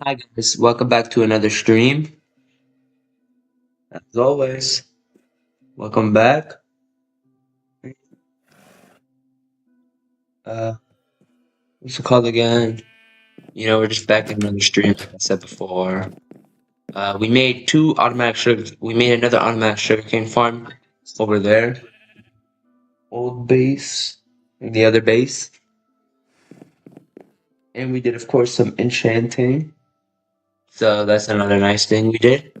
Hi guys, welcome back to another stream. As always, welcome back. Uh, what's it called again? We're just back in another stream, like I said before. We made two automatic sugar. We made another automatic sugarcane farm over there. Old base, and the other base, and we did, of course, some enchanting. So that's another nice thing we did.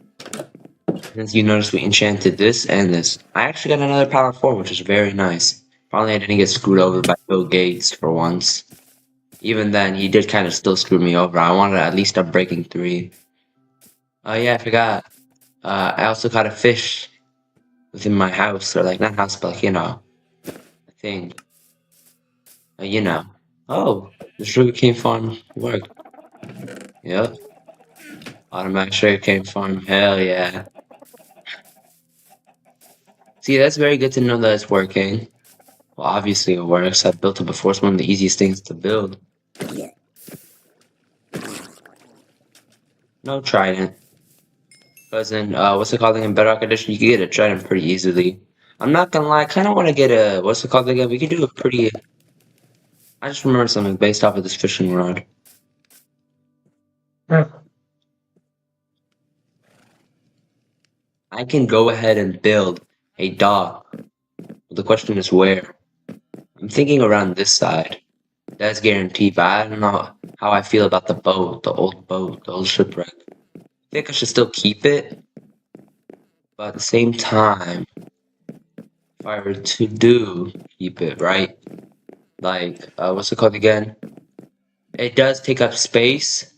As you notice, we enchanted this and this. I actually got another power four, which is very nice. Finally, I didn't get screwed over by Bill Gates for once. Even then, he did kind of still screw me over. I wanted at least a breaking three. Oh yeah, I forgot. I also caught a fish within my house, or like not house, but like a thing. Uh, you know. Oh, the sugarcane farm worked. Yep, automatic sugarcane farm. Hell yeah. See, that's very good to know that it's working. Well, obviously it works. I've built it before. It's one of the easiest things to build. No trident. Because in, what's it called again? Bedrock Edition, you can get a trident pretty easily. I'm not gonna lie, I kind of want to get a, what's it called again? We could do a pretty, I just remember something based off of this fishing rod. I can go ahead and build a dock. The question is where? I'm thinking around this side. That's guaranteed, but I don't know how I feel about the boat, the old shipwreck. I think I should still keep it, but at the same time, if I were to do keep it, right? Like, what's it called again? It does take up space,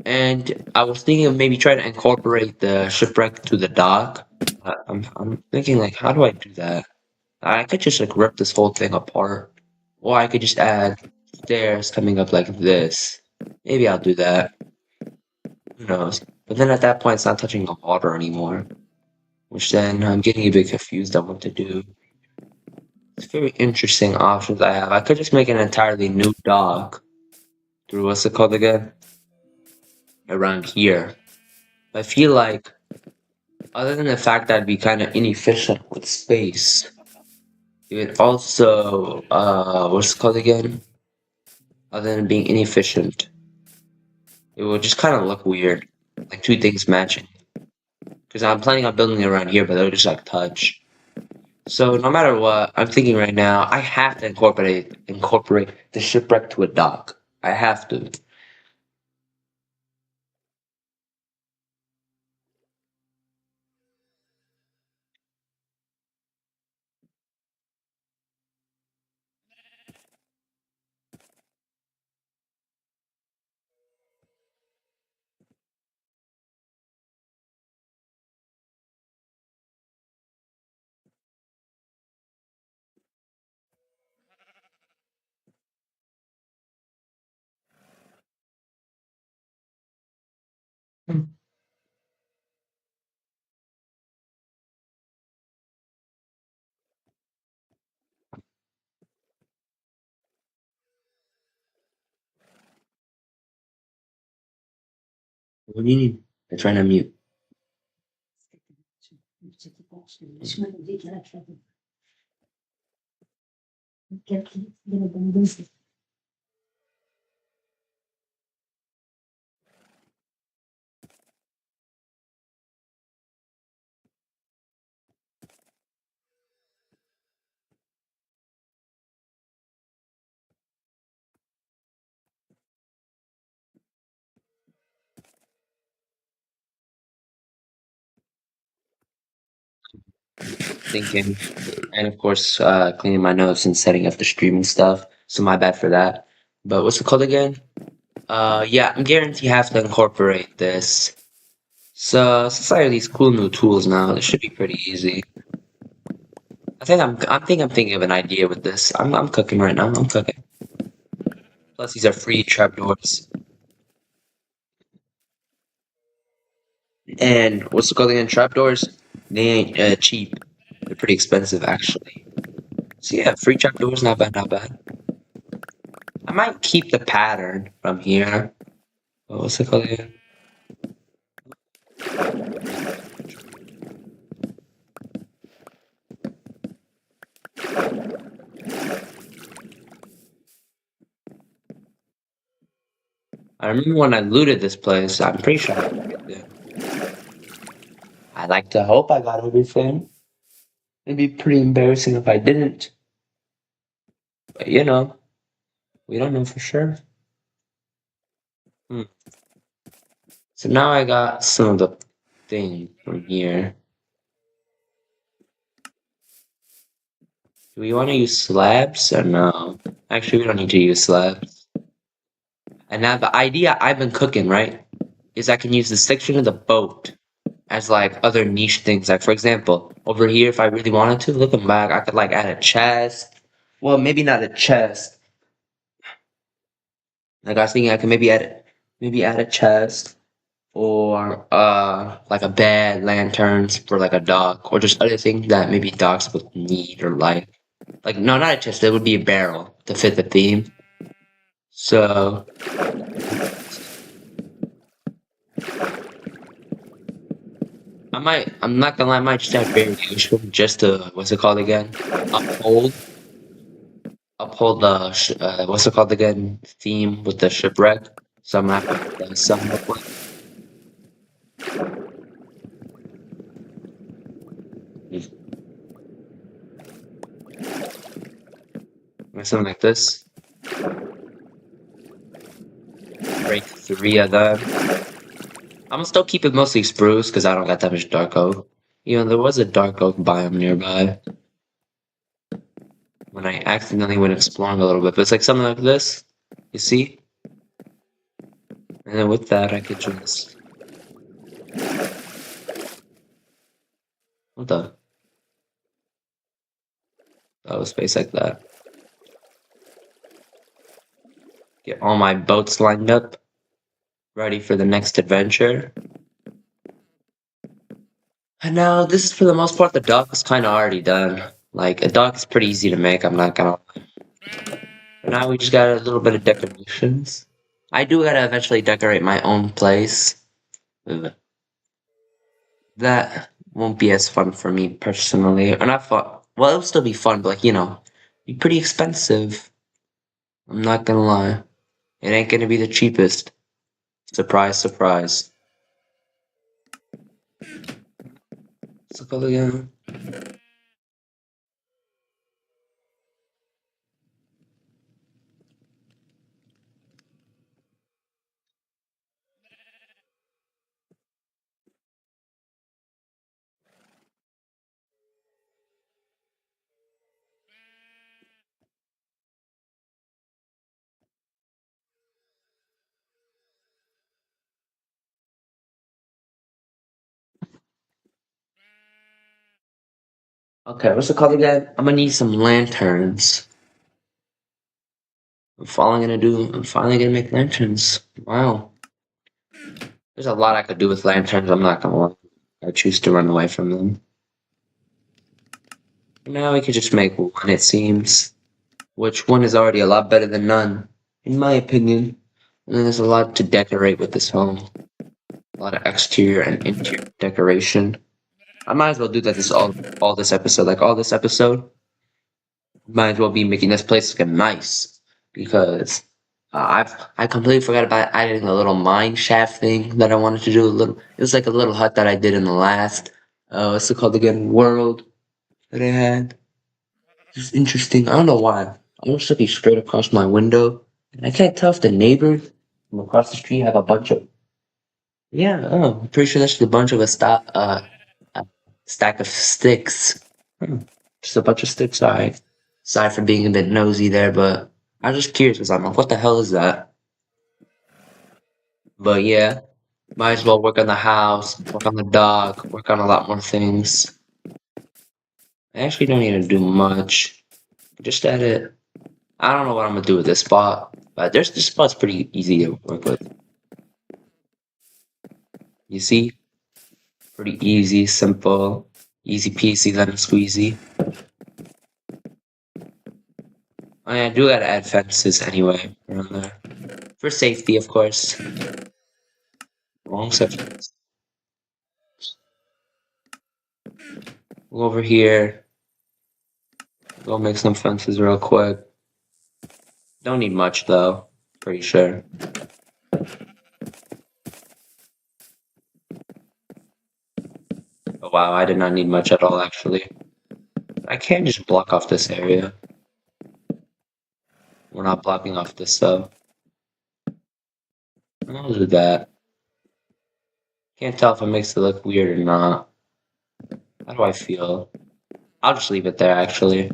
and I was thinking of maybe trying to incorporate the shipwreck to the dock. I'm thinking like, how do I do that? I could just like rip this whole thing apart, or I could just add stairs coming up like this. Maybe I'll do that. Who knows? But then at that point, it's not touching the water anymore, which then I'm getting a bit confused on what to do. It's very interesting options I have. I could just make an entirely new dock through what's it called again? Around here. I feel like, other than the fact that I'd be kind of inefficient with space, it would also, what's it called again? Other than being inefficient, it would just kind of look weird, like two things matching. Because I'm planning on building it around here, but they'll just like touch. So no matter what, I'm thinking right now, I have to incorporate the shipwreck to a dock. I have to. What do you need? I'm trying to mute. Thinking, and of course, cleaning my notes and setting up the streaming stuff. So my bad for that. But what's it called again? Yeah, I'm guaranteed have to incorporate this. So since I have these cool new tools now, this should be pretty easy. I'm thinking of an idea with this. I'm cooking right now. I'm cooking. Plus, these are free trapdoors. And what's it called again? Trapdoors? They ain't cheap. They're pretty expensive actually. So yeah, free trapdoors, not bad, not bad. I might keep the pattern from here. What's it called again? I remember when I looted this place, I'm pretty sure I like to hope I got everything. It'd be pretty embarrassing if I didn't. But we don't know for sure. Hmm. So now I got some of the thing from here. Do we want to use slabs or no? Actually, we don't need to use slabs. And now the idea I've been cooking, right, is I can use the section of the boat as like other niche things. Like for example, over here, if I really wanted to, looking back, I could like add a chest. Well, maybe not a chest. Like I was thinking I could maybe add a chest or like a bed, lanterns for like a dock, or just other things that maybe docks would need or like. Like no, not a chest. It would be a barrel to fit the theme. So I'm not gonna lie, I might just have variation just to, what's it called again? Uphold, uphold the, what's it called again? Theme with the shipwreck. So I'm gonna have to sum up with something like this. Break 3 of them. I'm gonna still keep it mostly spruce because I don't got that much dark oak. There was a dark oak biome nearby when I accidentally went exploring a little bit, but it's like something like this. You see? And then with that, I could just. What the? Oh, space like that. Get all my boats lined up, ready for the next adventure. And now, this is for the most part, the dock is kind of already done. Like, a dock is pretty easy to make, I'm not gonna lie. But now we just got a little bit of decorations. I do gotta eventually decorate my own place. Ugh. That won't be as fun for me personally. Or not fun. Well, it'll still be fun, but be pretty expensive. I'm not gonna lie. It ain't gonna be the cheapest. Surprise, surprise. What's it called again? Okay, what's it called again? I'm gonna need some lanterns. I'm finally gonna make lanterns. Wow. There's a lot I could do with lanterns, I'm not gonna lie. I choose to run away from them. Now we could just make one, it seems. Which one is already a lot better than none, in my opinion. And then there's a lot to decorate with this home. A lot of exterior and interior decoration. I might as well do that all this episode. Like all this episode, might as well be making this place look nice. Because I completely forgot about adding the little mine shaft thing that I wanted to do. It was like a little hut that I did in the last what's it called again? World that I had. It's interesting. I don't know why. I'm just looking straight across my window, and I can't tell if the neighbors from across the street have a bunch of. Yeah, oh, I'm pretty sure that's just a bunch of a stack of sticks. Hmm. Just a bunch of sticks. Sorry for being a bit nosy there, but I'm just curious because I'm like, what the hell is that? But yeah, might as well work on the house, work on the dog, work on a lot more things. I actually don't need to do much. Just edit. I don't know what I'm gonna do with this spot, but this spot's pretty easy to work with. You see? Pretty easy, simple, easy peasy, lemon squeezy. I do gotta add fences anyway around there. For safety, of course. Wrong section. Go over here. Go make some fences real quick. Don't need much though. Pretty sure. Oh wow, I did not need much at all actually. I can just block off this area. We're not blocking off this though. I'll do that. Can't tell if it makes it look weird or not. How do I feel? I'll just leave it there actually.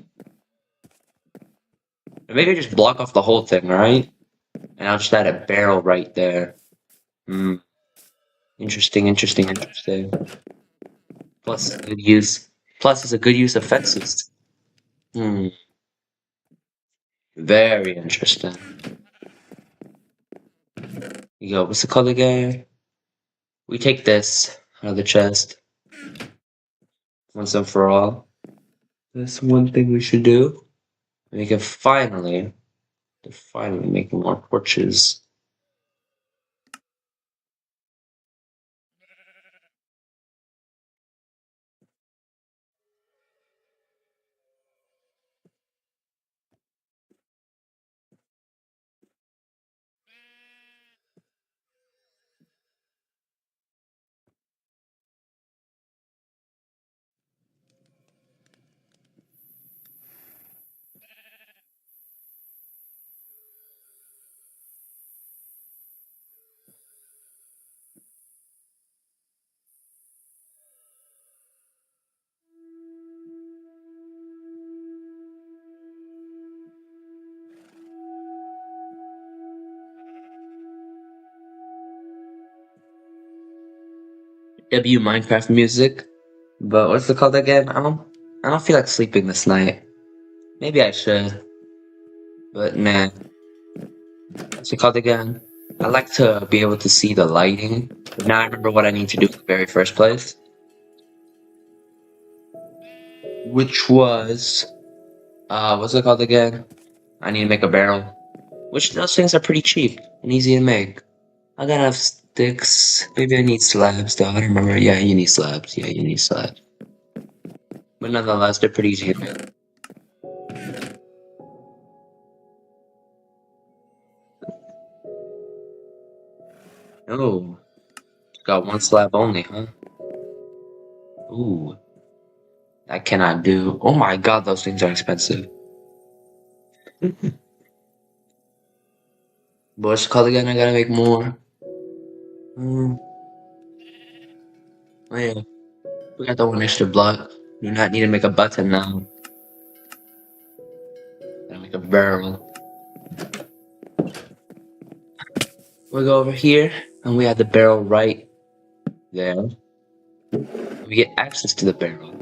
Maybe just block off the whole thing, right? And I'll just add a barrel right there. Hmm. Interesting, interesting, interesting. Plus, good use. Plus, it's a good use of fences. Hmm. Very interesting. You go. What's it called again? We take this out of the chest once and for all. That's one thing we should do. We can finally make more torches. W Minecraft music. But what's it called again? I don't feel like sleeping this night. Maybe I should. But nah. What's it called again? I like to be able to see the lighting. But now I remember what I need to do in the very first place. Which was what's it called again? I need to make a barrel. Which those things are pretty cheap and easy to make. I got enough sticks. Maybe I need slabs though. I don't remember. Yeah, you need slabs. Yeah, you need slabs. But nonetheless, they're pretty easy to make. Oh, got one slab only, huh? Ooh, I cannot do. Oh my god, those things are expensive. But what's it called again? I gotta make more. Mm, oh yeah, we got the one extra block. Do not need to make a button now. Gotta make a barrel. We go over here, and we have the barrel right there. We get access to the barrel.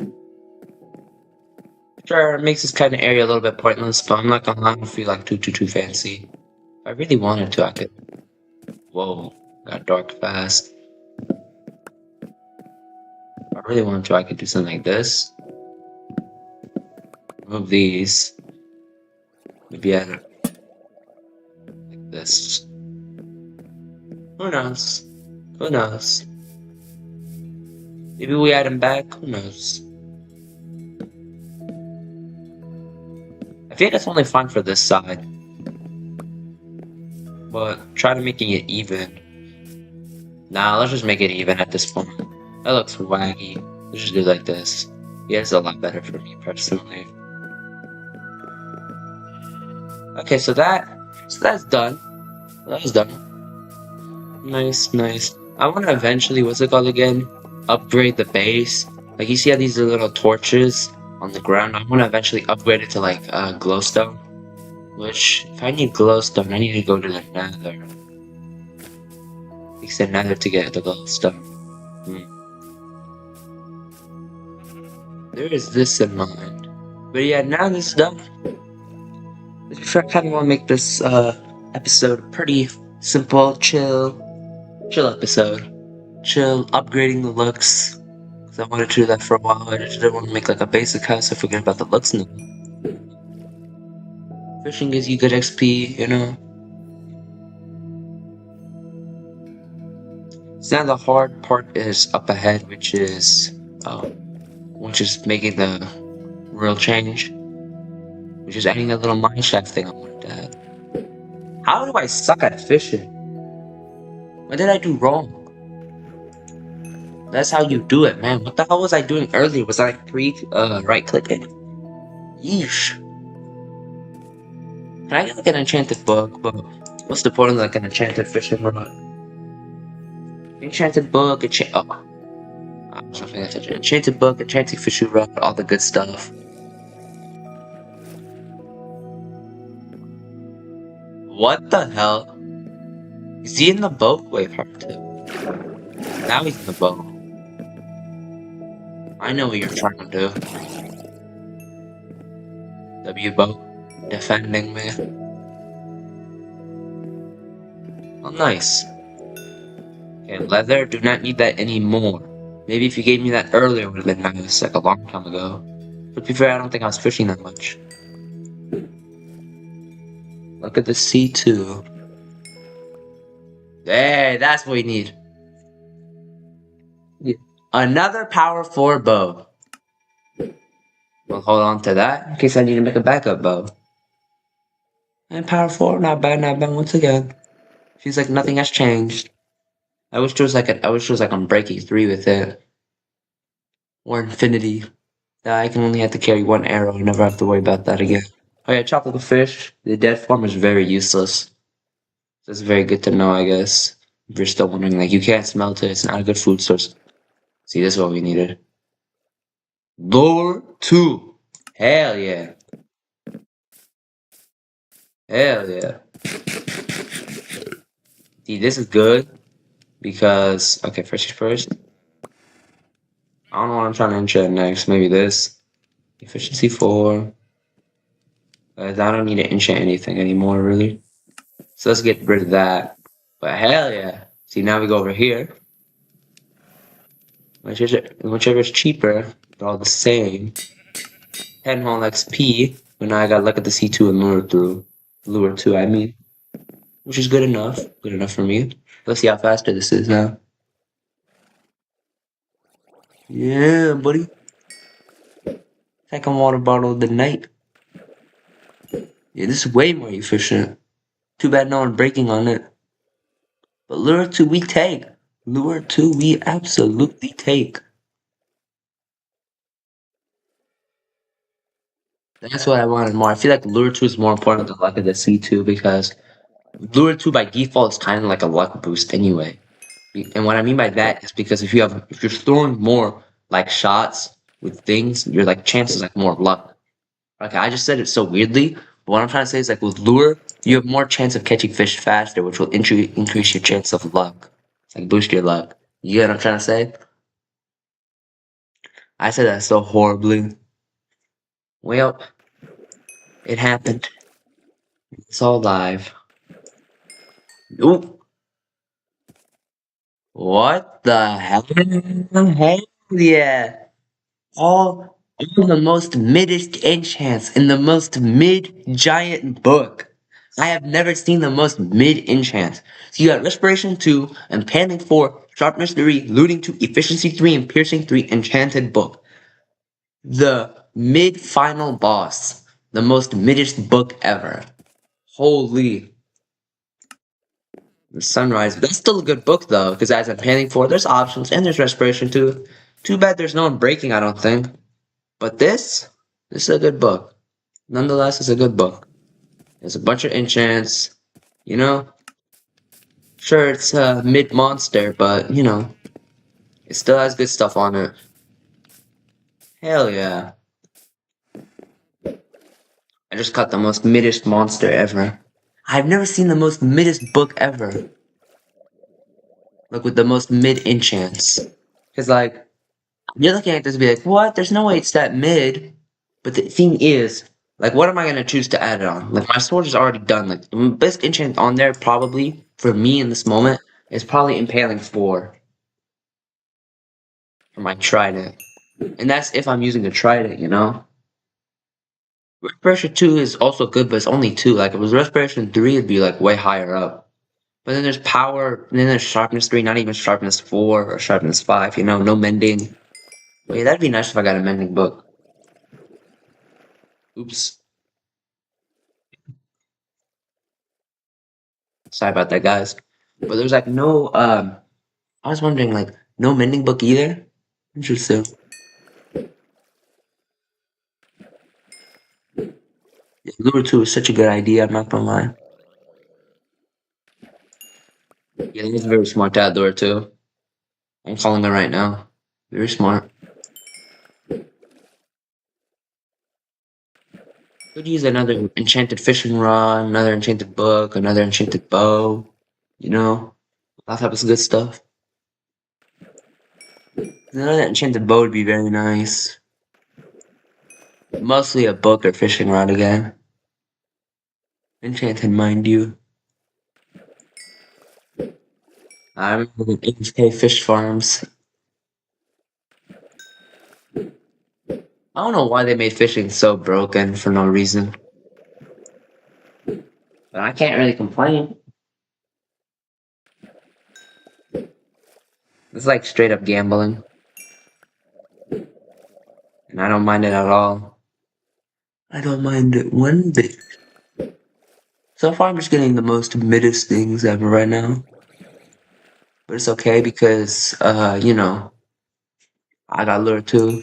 Sure, it makes this kind of area a little bit pointless, but I'm not gonna lie, I don't feel like too fancy. If I really wanted to, I could. Whoa, got dark fast. If I really wanted to, I could do something like this. Remove these. Maybe add it like this. Who knows? Who knows? Maybe we add them back. Who knows? I think that's only fine for this side. But try to making it even. Nah, let's just make it even at this point. That looks waggy. Let's just do it like this. Yeah, it's a lot better for me personally. Okay, so that's done. That was done. Nice, nice. I want to eventually, what's it called again? Upgrade the base. Like you see how these are little torches on the ground? I want to eventually upgrade it to like glowstone. Which, if I need glowstone, I need to go to the nether. Fix the nether to get the glowstone. There is this in mind. But yeah, now this is done. I kind of want to make this episode pretty simple, chill episode. Chill, upgrading the looks. Because I wanted to do that for a while. I just didn't want to make like a basic house, so forget about the looks now. Fishing gives you good XP, you know. So now the hard part is up ahead, which is which is making the real change, which is adding a little mine shaft thing I wanted to add. How do I suck at fishing? What did I do wrong? That's how you do it, man. What the hell was I doing earlier? Was I right clicking? Yeesh. Can I get like an enchanted book? But what's the point of like an enchanted fishing rod? Enchanted book, something like that. Enchanted book, enchanted fishing rod, all the good stuff. What the hell? Is he in the boat? Wait, hard to. Now he's in the boat. I know what you're trying to do. W boat. Defending me. Oh, nice. Okay, leather, do not need that anymore. Maybe if you gave me that earlier, it would have been nice, like a long time ago. But to be fair, I don't think I was fishing that much. Look at the C2. Hey, that's what we need. Yeah. Another power 4 bow. We'll hold on to that in case I need to make a backup bow. And power 4, not bad once again. Feels like nothing has changed. I wish there was like I'm breaking 3 with it. Or infinity. That I can only have to carry 1 arrow and never have to worry about that again. Oh yeah, tropical fish. The dead form is very useless. That's very good to know, I guess. If you're still wondering, like, you can't smelt it, it's not a good food source. See, this is what we needed. Lure 2. Hell yeah. Hell yeah. See, this is good. Because, okay, first. I don't know what I'm trying to enchant next. Maybe this. Efficiency 4. I don't need to enchant anything anymore, really. So let's get rid of that. But hell yeah. See, now we go over here. Whichever is cheaper, they're all the same. 10 whole XP. But now I gotta look at the C2 and lure 2, I mean. Which is good enough. Good enough for me. Let's see how faster this is now. Yeah, buddy. Second water bottle of the night. Yeah, this is way more efficient. Too bad no one breaking on it. But lure 2 we take. Lure 2 we absolutely take. That's what I wanted more. I feel like lure 2 is more important than luck of the C2 because lure 2 by default is kind of like a luck boost anyway. And what I mean by that is because if you're throwing more like shots with things, your like chances like more luck. Okay, I just said it so weirdly, but what I'm trying to say is like with lure, you have more chance of catching fish faster, which will increase your chance of luck. Like boost your luck. You get what I'm trying to say? I said that so horribly. Well, it happened. It's all live. Ooh. What the hell? Hell yeah. All the most middest enchants in the most mid-giant book. I have never seen the most mid enchants. So you got Respiration 2, Empaling 4, Sharpness 3, Looting 2, Efficiency 3, and Piercing 3 enchanted book. The mid-final boss. The most middest book ever. Holy. The Sunrise. That's still a good book though, because as Empaling 4, there's options and there's Respiration 2. Too bad there's no one breaking, I don't think. But this is a good book. Nonetheless, it's a good book. There's a bunch of enchants, you know. Sure, it's a mid-monster, but, you know, it still has good stuff on it. Hell yeah. I just caught the most middest monster ever. I've never seen the most middest book ever. Like, with the most mid-enchants. Because, like, you're looking at this and be like, what? There's no way it's that mid. But the thing is, like, what am I gonna choose to add it on? Like, my sword is already done. Like, the best enchant on there, probably, for me in this moment, is probably Empaling 4. For my trident. And that's if I'm using a trident, you know? Respiration 2 is also good, but it's only 2. Like, if it was Respiration 3, it'd be, like, way higher up. But then there's Power, and then there's Sharpness 3, not even Sharpness 4 or Sharpness 5, you know? No mending. Wait, that'd be nice if I got a mending book. Oops. Sorry about that, guys. But there's like no, I was wondering, like, no mending book either? Interesting. Yeah, Lure 2 is such a good idea, I'm not gonna lie. Yeah, he's very smart to add Lure 2. I'm calling her right now. Very smart. Could use another enchanted fishing rod, another enchanted book, another enchanted bow. You know, that type of good stuff. Another enchanted bow would be very nice. Mostly a book or fishing rod again. Enchanted, mind you. I remember the HK fish farms. I don't know why they made fishing so broken for no reason. But I can't really complain. It's like straight up gambling. And I don't mind it at all. I don't mind it one bit. So far, I'm just getting the most middest things ever right now. But it's okay because, you know, I got lure too.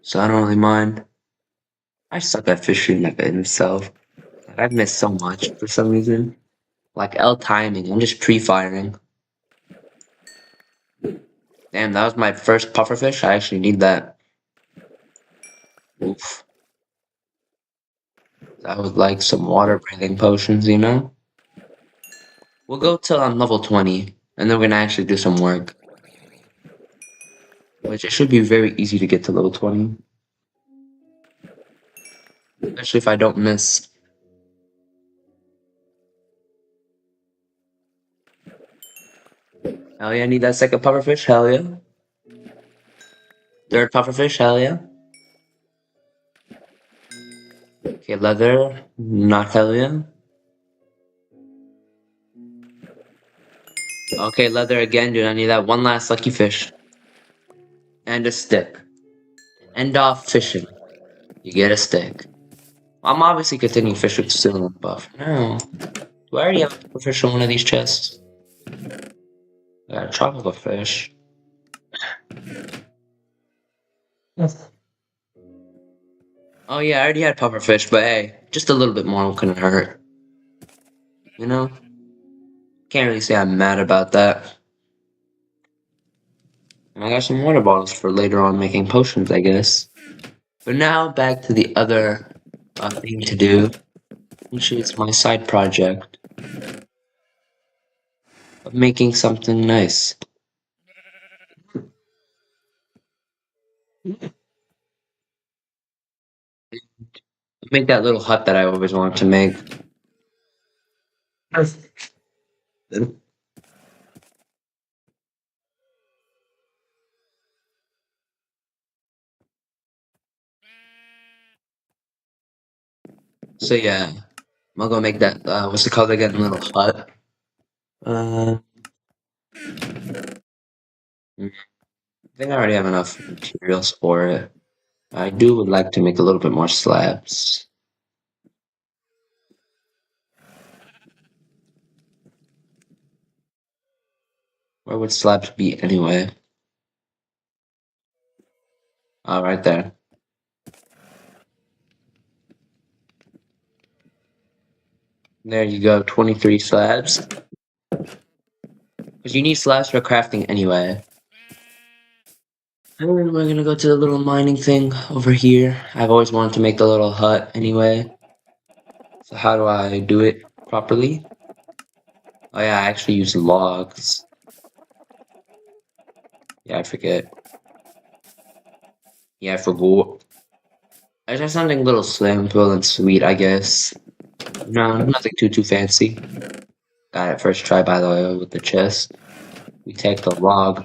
So I don't really mind. I suck at fishing like in itself. Like, I've missed so much for some reason. Like L timing, I'm just pre-firing. Damn, that was my first pufferfish. I actually need that. Oof. I would like some water breathing potions, you know? We'll go till I'm level 20, and then we're gonna actually do some work. Which it should be very easy to get to level 20. Especially if I don't miss. Hell yeah, I need that second pufferfish, hell yeah. Third pufferfish, hell yeah. Okay, leather, not hell yeah. Okay, leather again, dude, I need that one last lucky fish. And a stick. End off fishing. You get a stick. I'm obviously continuing fishing soon, but for now, do I already have a fish on one of these chests? I got a tropical fish. Yes. Oh yeah, I already had pufferfish, but hey, just a little bit more couldn't hurt. You know? Can't really say I'm mad about that. And I got some water bottles for later on making potions, I guess. But now back to the other thing to do, which is my side project of making something nice. Make that little hut that I always wanted to make. So yeah, I'm gonna go make that, what's it called again, little hut. Uh, I think I already have enough materials for it. I do would like to make a little bit more slabs. Where would slabs be anyway? Oh, right there. There you go, 23 slabs. Because you need slabs for crafting anyway. And we're gonna go to the little mining thing over here. I've always wanted to make the little hut anyway. So how do I do it properly? Oh yeah, I actually use logs. Yeah, I forget. Yeah, I forgot. I just something a little simple and sweet, I guess. No, nothing too fancy. Got it first try, by the way, with the chest. We take the log.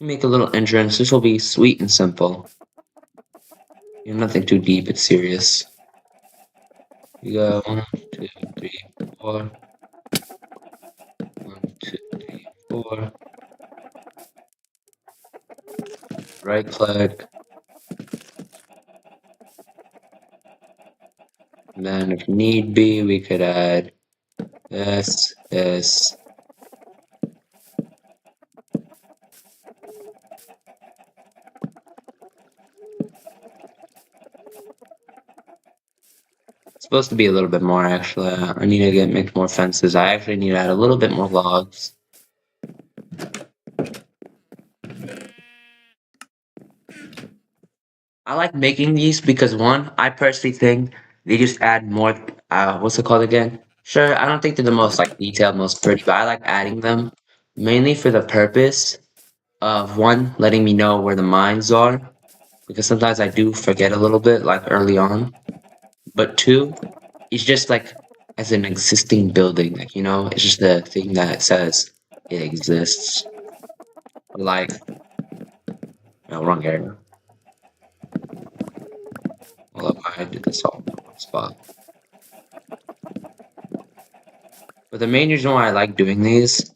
Make a little entrance. This will be sweet and simple. You know, nothing too deep, it's serious. We go 1, 2, 3, 4. 1, 2, 3, 4. Right click. And then if need be, we could add this. It's supposed to be a little bit more actually. I need to make more fences. I actually need to add a little bit more logs. I like making these because one, I personally think they just add more. What's it called again? Sure, I don't think they're the most like detailed, most pretty, but I like adding them mainly for the purpose of one, letting me know where the mines are because sometimes I do forget a little bit, like early on. But two, it's just like as an existing building, like it's just the thing that says it exists. Like, no, wrong area. Well, I did this all in the wrong spot. But the main reason why I like doing these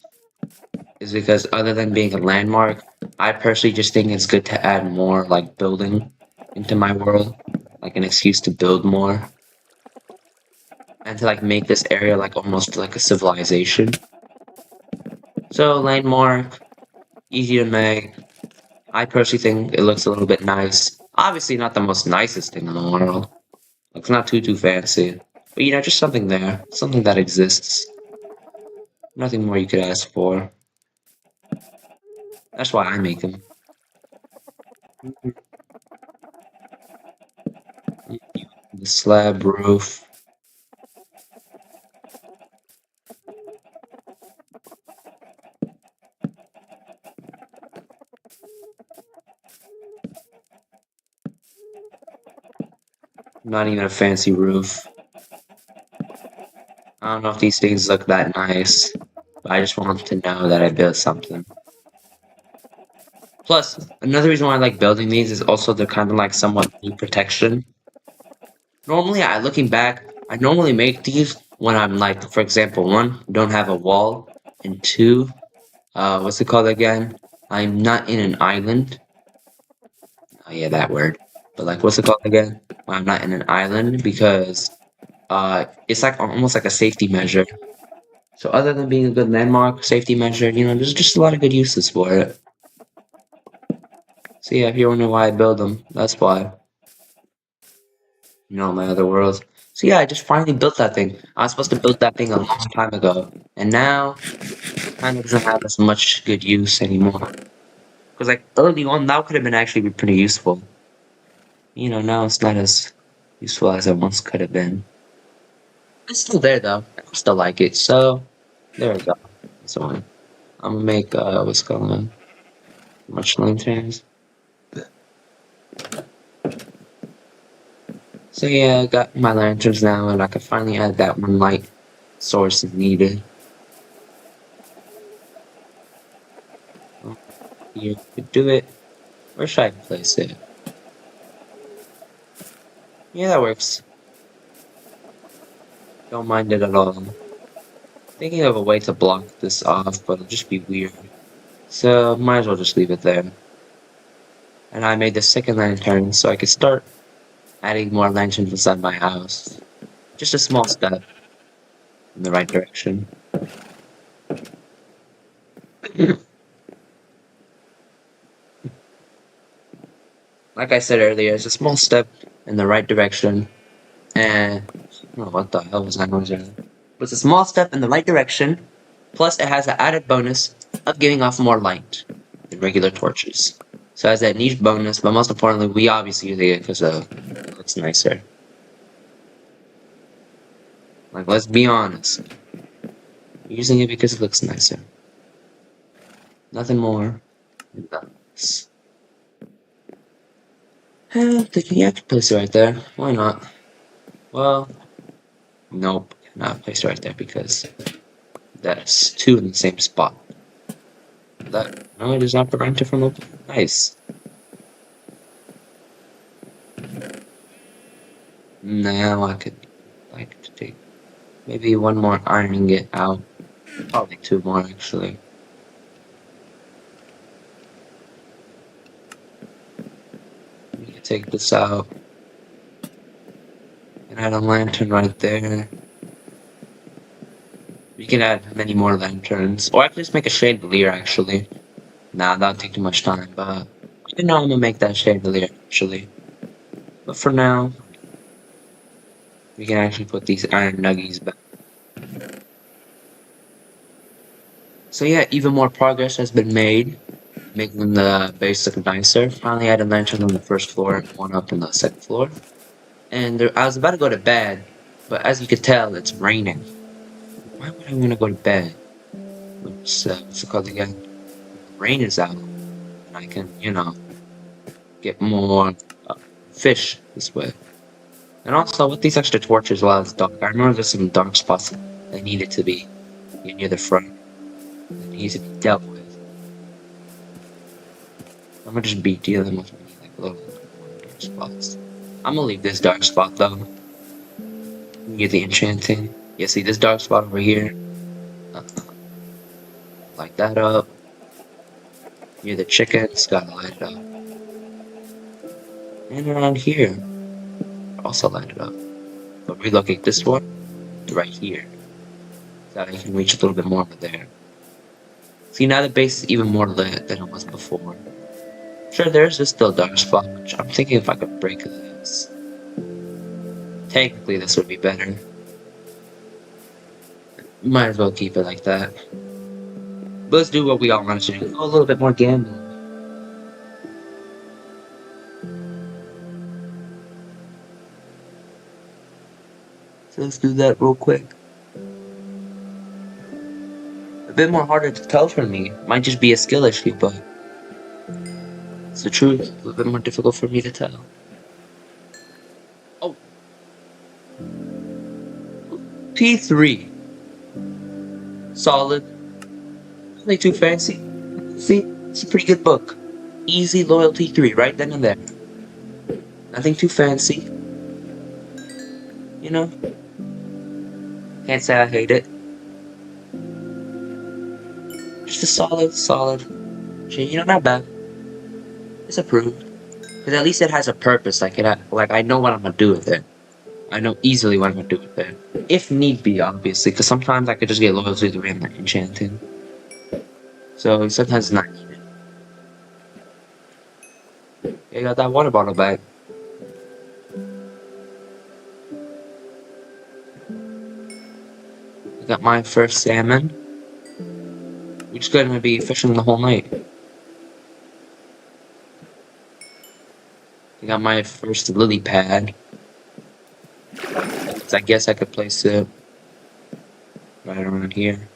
is because other than being a landmark, I personally just think it's good to add more like building into my world, like an excuse to build more and to like make this area like almost like a civilization. So landmark, easy to make. I personally think it looks a little bit nice. Obviously not the most nicest thing in the world. It's not too fancy. But just something there. Something that exists. Nothing more you could ask for. That's why I make them. The slab roof. Not even a fancy roof. I don't know if these things look that nice. But I just want to know that I built something. Plus, another reason why I like building these is also they're kind of like somewhat new protection. Normally, looking back, I normally make these when I'm like, for example, one, don't have a wall, and two, what's it called again? I'm not in an island. Oh yeah, that word. But like, what's it called again? When I'm not in an island because it's like almost like a safety measure. So other than being a good landmark, safety measure, there's just a lot of good uses for it. So yeah, if you're wondering why I build them, that's why. My other worlds. So yeah, I just finally built that thing. I was supposed to build that thing a long time ago, and now kind of doesn't have as much good use anymore. Because like early on, that could have been actually pretty useful. Now it's not as useful as it once could have been. It's still there though. I still like it. So there we go. So I'm gonna make what's called much lanterns. So yeah, I got my lanterns now, and I can finally add that one light source if needed. You could do it. Where should I place it? Yeah, that works. Don't mind it at all. Thinking of a way to block this off, but it'll just be weird. So might as well just leave it there. And I made the second lantern so I could start adding more lanterns inside my house. Just a small step in the right direction. Like I said earlier, it's a small step in the right direction. And oh, what the hell was that noise earlier? But it's a small step in the right direction. Plus, it has the added bonus of giving off more light than regular torches. So it has that niche bonus, but most importantly, we obviously use it because it looks nicer. Like, let's be honest. We're using it because it looks nicer. Nothing more than this. Yeah, I can place it right there. Why not? Well, nope. Not place it right there because that's two in the same spot. No, it does not prevent it from opening. Nice. Now I could like to take maybe one more ironing it out. Probably two more actually. take this out and add a lantern right there. We can add many more lanterns. Or I can just make a chandelier, actually. Nah, that'll take too much time, but I know I'm gonna make that chandelier, actually. But for now, we can actually put these iron nuggies back. So yeah, even more progress has been made, making the base look nicer. Finally added lantern on the first floor and one up on the second floor. And I was about to go to bed, but as you could tell, it's raining. Why would I want to go to bed? What's it called again? The rain is out, and I can, get more fish this way. And also, with these extra torches while it's dark, I remember there's some dark spots that needed to be near the front that needs to be dealt with. I'm gonna just be dealing with many like little dark spots. I'm gonna leave this dark spot though. Near the enchanting. Yeah, see this dark spot over here? Uh, light that up. Near the chickens, gotta light it up. And around here, also light it up. But relocate this one to right here. So I can reach a little bit more over there. See, now the base is even more lit than it was before. Sure, there's just still dark spot, which I'm thinking if I could break this. Technically, this would be better. Might as well keep it like that. But let's do what we all want to do. Go a little bit more gambling. So let's do that real quick. A bit more harder to tell for me. Might just be a skill issue, but it's the truth. A little bit more difficult for me to tell. Oh. T3. Solid. Nothing too fancy. See, it's a pretty good book. Easy loyalty 3, right then and there. Nothing too fancy. You know? Can't say I hate it. Just a solid. Not bad. It's approved. Because at least it has a purpose. Like I know what I'm gonna do with it. I know easily what I'm gonna do with it. If need be, obviously. Because sometimes I could just get loyalty 3 and enchanting. So sometimes it's not needed. I got that water bottle back. I got my first salmon. We're just gonna be fishing the whole night. I got my first lily pad. So I guess I could place it right around here.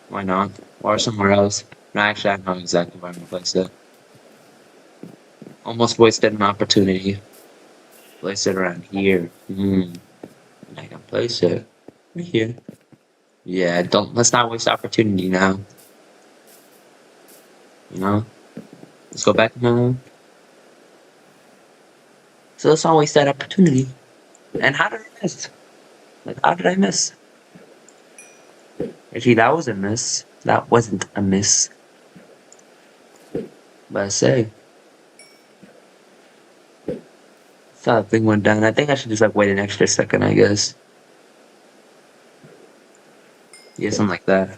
Why not? Or somewhere else. No, actually, I know exactly where I'm gonna place it. Almost wasted an opportunity. Place it around here. I can place it right here. Yeah, let's not waste opportunity now. Let's go back now. So let's not waste that opportunity. And how did I miss? How did I miss? Actually, that was a miss. That wasn't a miss. But I say. Saw that thing went down. I think I should just wait an extra second, I guess. Yeah, something like that.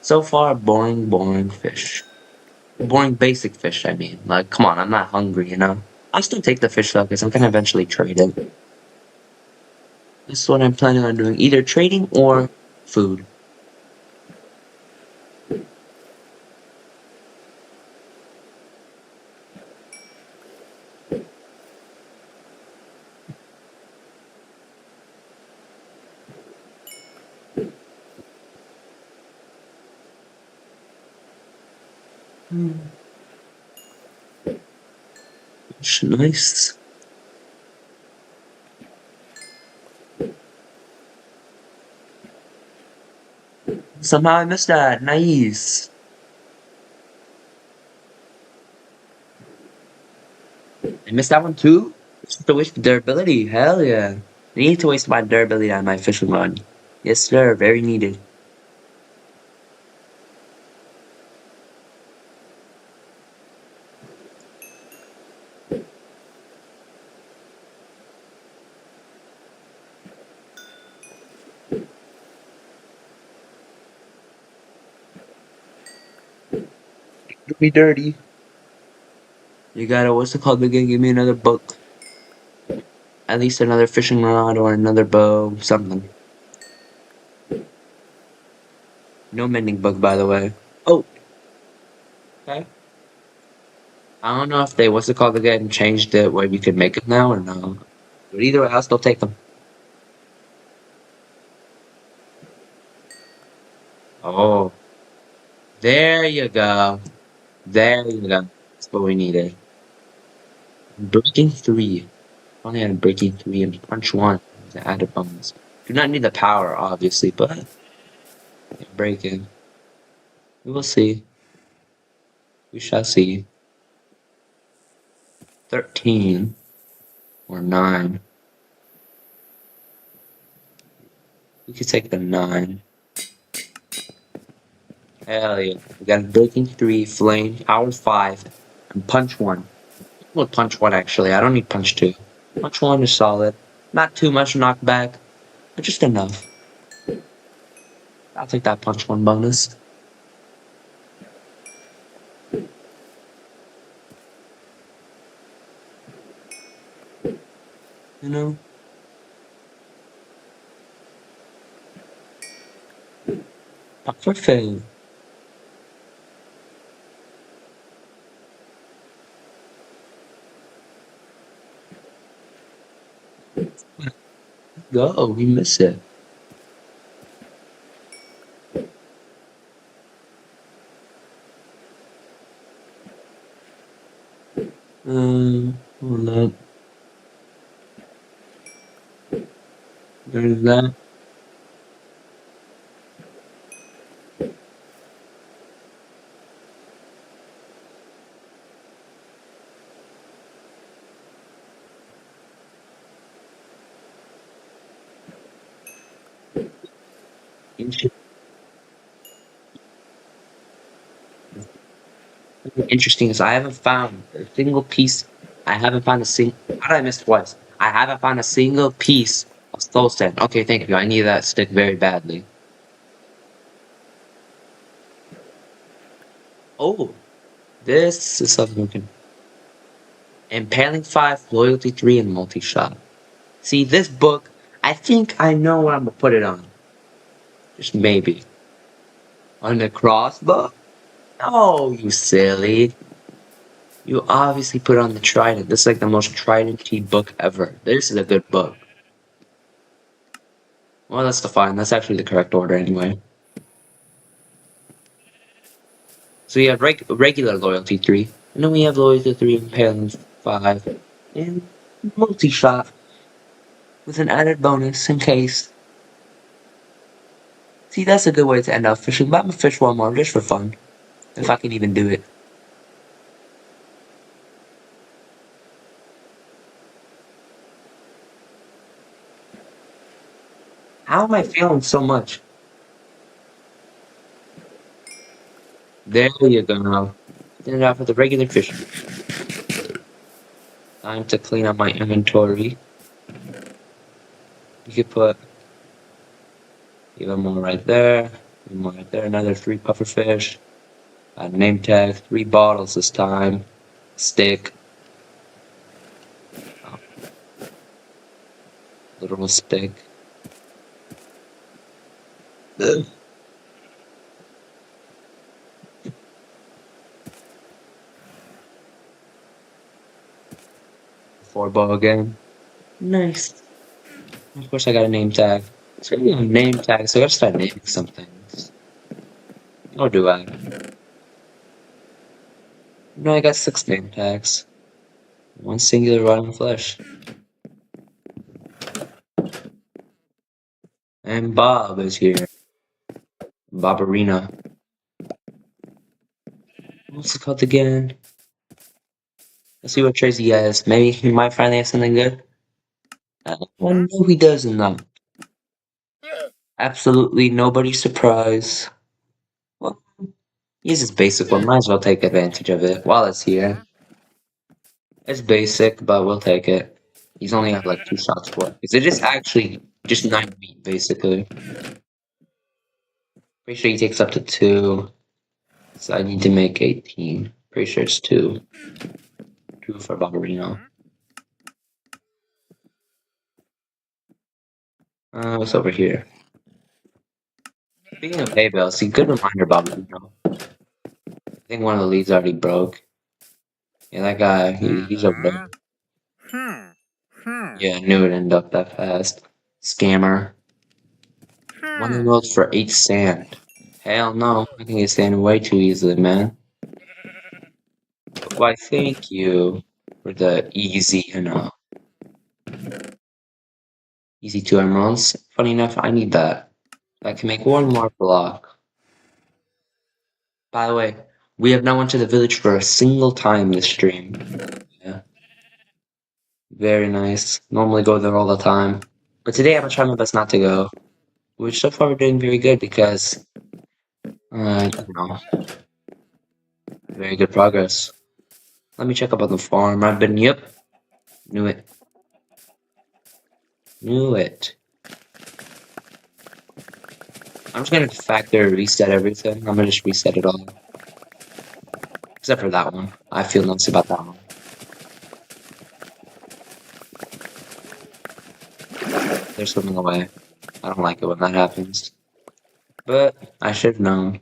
So far, boring fish. Boring basic fish, I mean. Come on, I'm not hungry, I'll still take the fish though, because I'm gonna eventually trade it. This is what I'm planning on doing. Either trading or food. Nice. Somehow I missed that. Nice. I missed that one too? It's just a waste of durability. Hell yeah. I need to waste my durability on my fishing rod. Yes, sir. Very needed. It'll be dirty. You gotta, what's it called again? Give me another book. At least another fishing rod or another bow. Something. No mending book, by the way. Oh, okay. I don't know if they, what's it called again, changed it where you can make it now or no. But either way, I'll still take them. Oh, there you go. There you go. That's what we needed. Breaking 3. Only had a breaking 3 and punch 1 to add a bonus. Do not need the power, obviously, but breaking. We will see. We shall see. 13 or 9. We could take the 9. Hell yeah. We got a breaking 3, flame, power 5, and punch 1. Well, punch 1 actually. I don't need punch 2. Punch 1 is solid. Not too much knockback, but just enough. I'll take that punch 1 bonus. You know? Pop for fail. Go, we miss it. Hold up. There's that. Interesting is I haven't found a single piece. I haven't found a single. How did I miss twice? I haven't found a single piece of soul sand. Okay, thank you. I need that stick very badly. Oh, this is something we can. Impaling 5, Loyalty 3, and Multi Shot. See, this book, I think I know what I'm gonna put it on. Just maybe. On the crossbow? Oh, you silly. You obviously put on the Trident. This is like the most Trident-y book ever. This is a good book. Well, that's the fine. That's actually the correct order anyway. So we have regular loyalty 3, and then we have loyalty 3 and Paling 5, and multi-shot with an added bonus in case. See, that's a good way to end up fishing, but I'm gonna fish one more just for fun, if I can even do it. How am I feeling so much? There you go now. Then after the regular fishing. Time to clean up my inventory. You could put even more right there, even more right there, another 3 pufferfish, a name tag, 3 bottles this time, stick, oh, literal stick. Ugh. 4 bow again. Nice. Of course I got a name tag. Speaking of name tags, so I gotta start naming some things. Or do I? No, I got 6 name tags. 1 singular rotten flesh. And Bob is here. Bobarina. What's it called again? Let's see what Tracy has. Maybe he might finally have something good. Well, no, he doesn't. Though. Absolutely nobody's surprise. Well, he's just basic one. Might as well take advantage of it while it's here. It's basic, but we'll take it. He's only have like 2 shots for it. Is it just actually just 9 meat, basically? Pretty sure he takes up to 2. So I need to make 18. Pretty sure it's 2. 2 for Barbarino. What's over here? Speaking of hay bales, see, good reminder, Barbarino. I think one of the leads already broke. Yeah, that guy, he's over there. Yeah, I knew it'd end up that fast. Scammer. 1 emerald for 8 sand. Hell no, I can get sand way too easily, man. Why, thank you for the easy, easy 2 emeralds. Funny enough, I need that. I can make 1 more block. By the way, we have not went to the village for a single time this stream. Yeah. Very nice. Normally go there all the time. But today I'm gonna try my best not to go. Which so far we're doing very good because, very good progress. Let me check up on the farm. I've been, yep. Knew it. Knew it. I'm just gonna factor reset everything. I'm gonna just reset it all. Except for that one. I feel nice about that one. They're swimming away. I don't like it when that happens. But I should have known.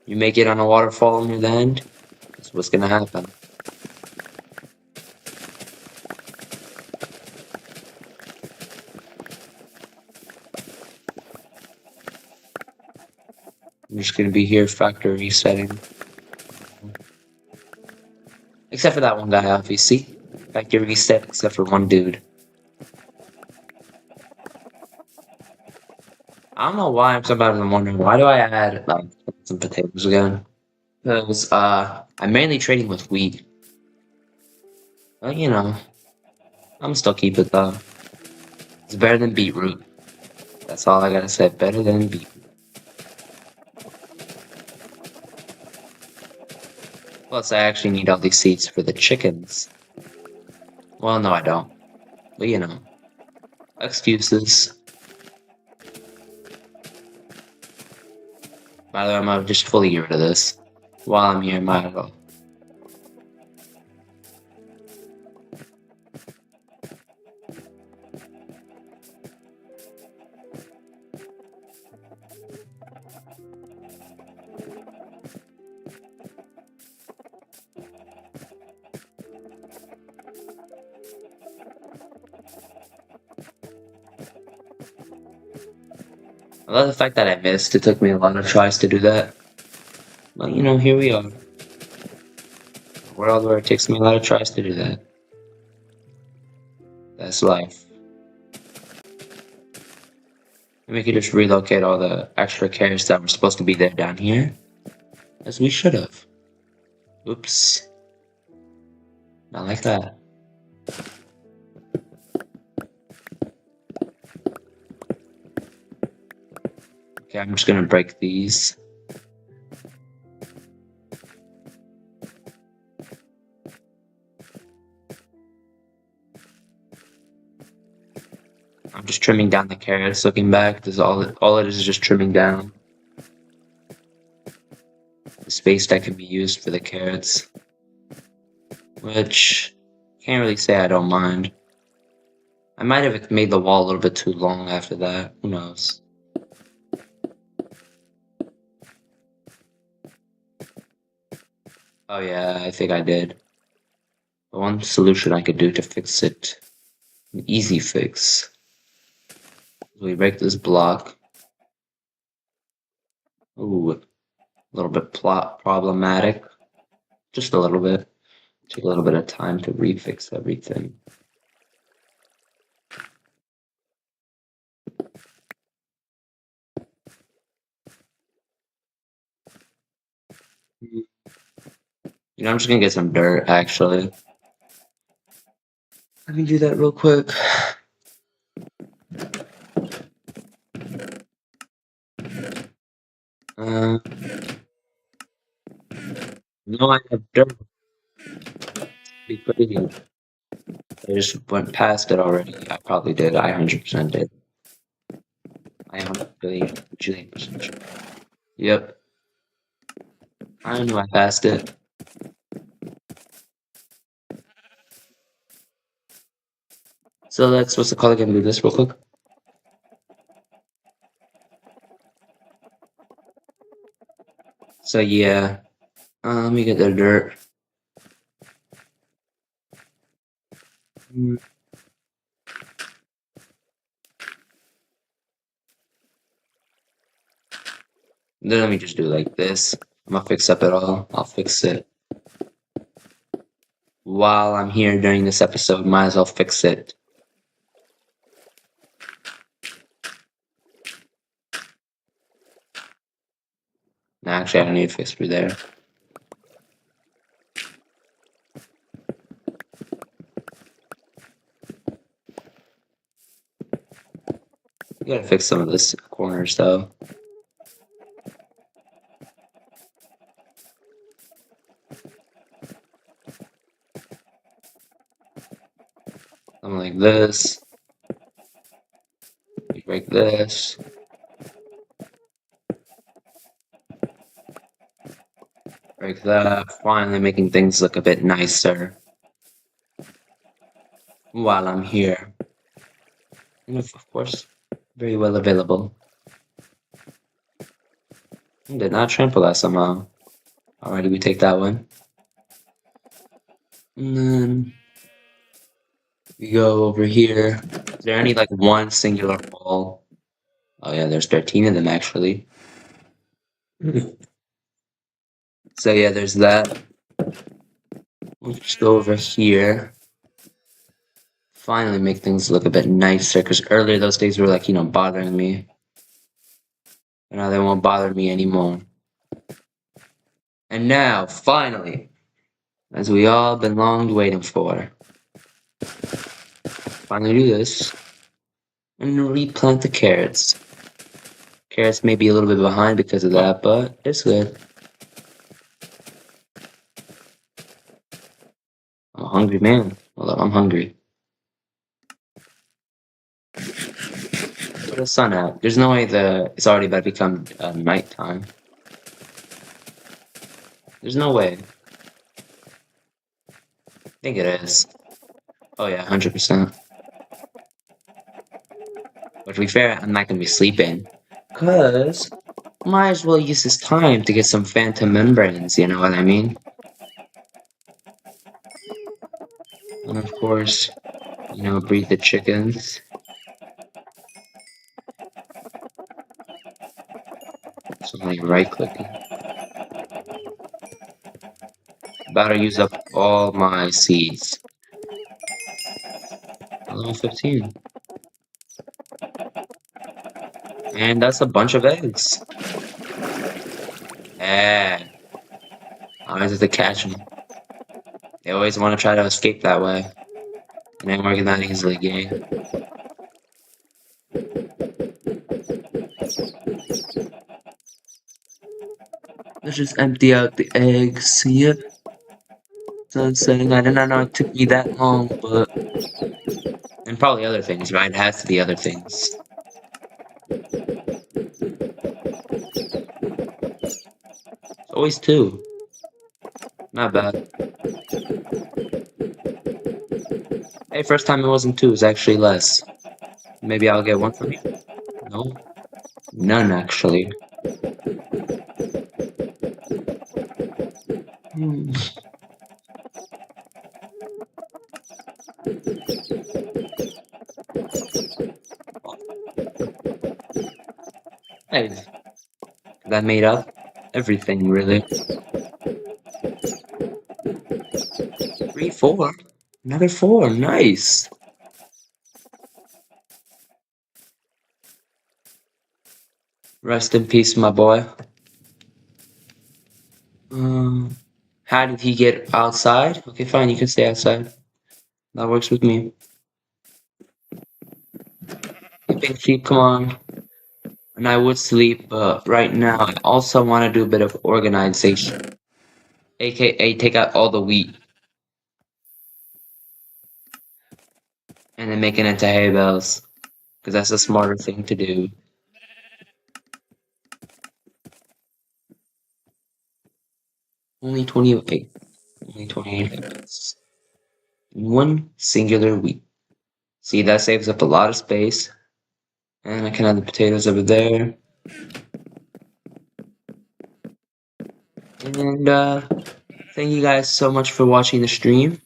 You make it on a waterfall near the end, that's what's gonna happen. I'm just gonna be here factor resetting. Except for that one guy, obviously. Factor reset, except for one dude. I don't know why I'm sometimes wondering, why do I add, like, some potatoes again? Because, I'm mainly trading with wheat. But, I'm still keep it, though. It's better than beetroot. That's all I gotta say, better than beetroot. Plus, I actually need all these seeds for the chickens. Well, no, I don't. But, excuses. By the way, I'm gonna just fully get rid of this. While I'm here, might as well. I love the fact that I missed. It took me a lot of tries to do that. But, here we are. A world where it takes me a lot of tries to do that. That's life. And we could just relocate all the extra carrots that were supposed to be there down here. As we should have. Oops. Not like that. Okay, I'm just gonna break these. I'm just trimming down the carrots. Looking back, this is all it is just trimming down the space that can be used for the carrots. Which, can't really say I don't mind. I might have made the wall a little bit too long after that. Who knows? Oh yeah, I think I did. The one solution I could do to fix it, an easy fix. We break this block. Ooh, a little bit problematic. Just a little bit. Take a little bit of time to refix everything. I'm just gonna get some dirt, actually. Let me do that real quick. Uh, no, I have dirt. Be crazy. I just went past it already. I probably did. I 100% did. I am a billion percent sure. Yep. I knew I passed it. So let's, what's the call again? Do this real quick. So yeah. Let me get the dirt. Mm, Then let me just do like this. I'm gonna fix up it all. I'll fix it. While I'm here during this episode, might as well fix it. Nah, actually, I don't need to fix through there. You gotta fix some of this corners though. Something like this. You break this. Break that. Finally making things look a bit nicer while I'm here. And of course, very well available. Did not trample that somehow. Alrighty, we take that one. And then we go over here. Is there any like one singular hole? Oh yeah, there's 13 of them actually. So yeah, there's that. We'll just go over here. Finally make things look a bit nicer, because earlier those days were like, bothering me. And now they won't bother me anymore. And now, finally, as we all been long waiting for, finally do this. And replant the carrots. Carrots may be a little bit behind because of that, but it's good. I'm a hungry man. Although I'm hungry. Put the sun out. There's no way it's already about to become nighttime. There's no way. I think it is. Oh yeah, 100%. But to be fair, I'm not gonna be sleeping. Cause might as well use this time to get some phantom membranes, you know what I mean? And of course, breed the chickens. So I'm like right clicking. About to use up all my seeds. Level 15. And that's a bunch of eggs. Yeah. I always have to catch them. They always want to try to escape that way. It ain't working that easily, gang. Let's just empty out the eggs. Yep. So I'm saying I did not know it took me that long, but... And probably other things, right? It has to be other things. It's always two. Not bad. Hey, first time it wasn't two, it was actually less. Maybe I'll get one from you? No? None, actually. Hmm. Hey, that made up everything, really. 3, 4. Another 4, nice. Rest in peace, my boy. Um, How did he get outside? Okay, fine, you can stay outside. That works with me. Big sheep, come on. And I would sleep, but right now I also want to do a bit of organization. AKA take out all the wheat and then make it into hay bales. Because that's the smarter thing to do. Only 28. Only 28 minutes. One singular wheat. See, that saves up a lot of space. And I can add the potatoes over there. And thank you guys so much for watching the stream.